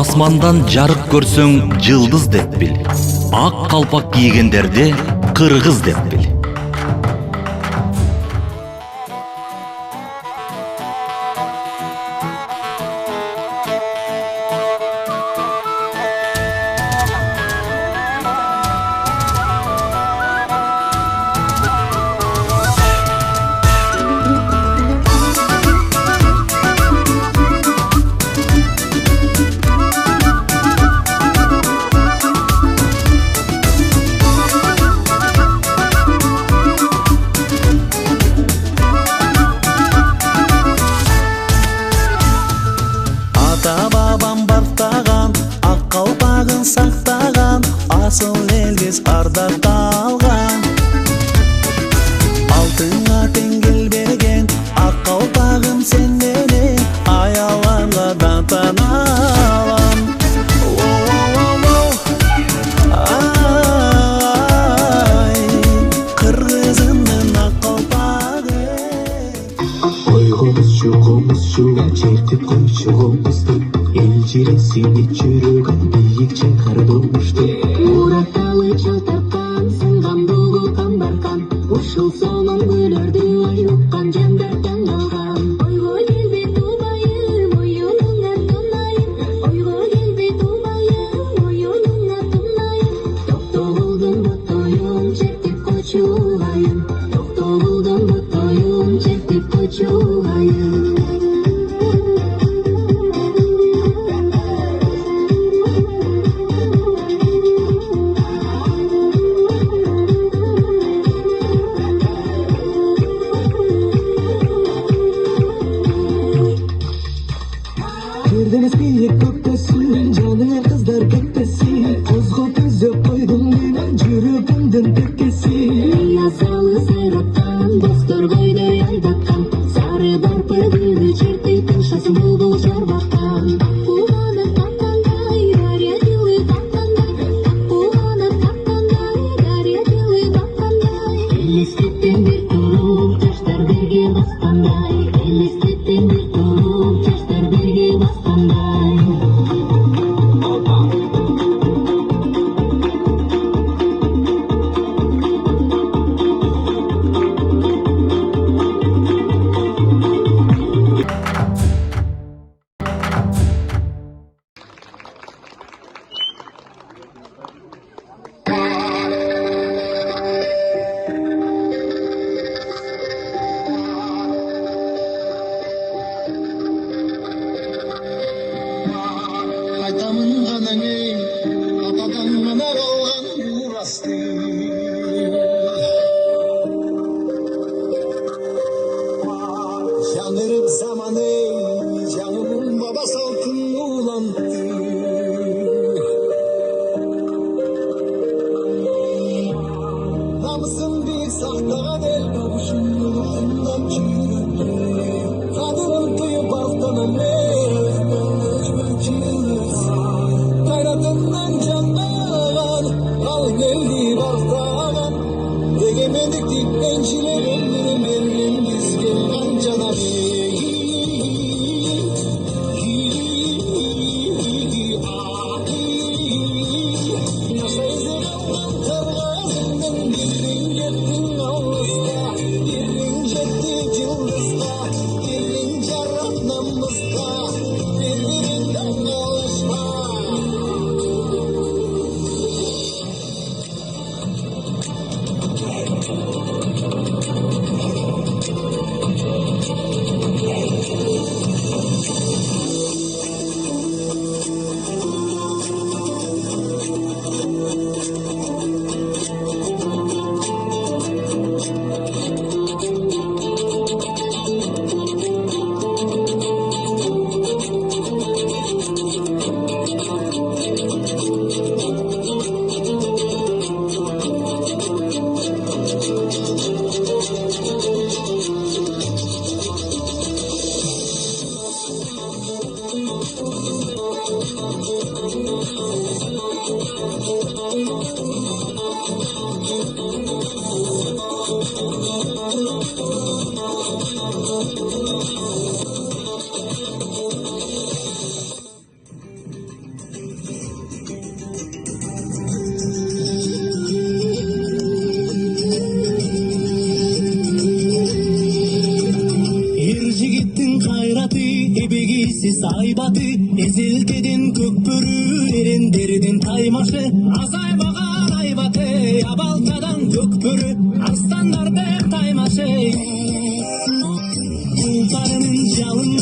Асмандан жарык көрсөң жылдыз деп бил. Ак калпак кийгендерди кыргыз деп бил. Сактаган асыл элгиз ардакталган, алтынга тең келбеген ак калпагым сен менен аяланга дантаналам. Ай, кыргызымдын ак калпагы. Ойгомузчу комузчу чертип койчу комузду, эл жиресине жүрөгөн бийикче кардолмушту. Муратталы чалтаккан, сынган дугу камбаркан, ушул сонун күнөрдү аюккан жандардан алган. Ойго келбей тубайым, моюнуңа тунайым, ойго келбей тубайым, моюнуңа тунайым. Токтогулдун ботоюн чертип койчу айым, токтогулдун ботоюн чертип койчу айым. Deniz bilir köktesin, canına kızlar göktesin. Kozgop özüp koydum benim жүрөгүмдүн текеsin. Ясалы сайраттан, достор койдой айдаткан, сары барпы гүлдү чертип тыншасын булбул чарбактан. Кубанып капкандай, дария жылы капкандай, кубанып капкандай, дария жылы капкандай. Элестеттим бир туруп, жаштар бирге баскандай, элестеттим бир туруп, жаштар бирге баскандай. Айтамын ғана мен, атадан ғана қалған мурасты. Жаңырып заманы, жаңылың баба салтын улантты. Намысын бек сақтаған ел, табышын ұлықындан жүріпті. Қадырын тыйып ақтанан Kayratından canlanan, kalın elli baktanan, egemenlik dikmencilerin benim dizgin ancana азаймаған айбат ей абалтадан көкбөрі арыстандарды таймаш ей ұлдарының жалын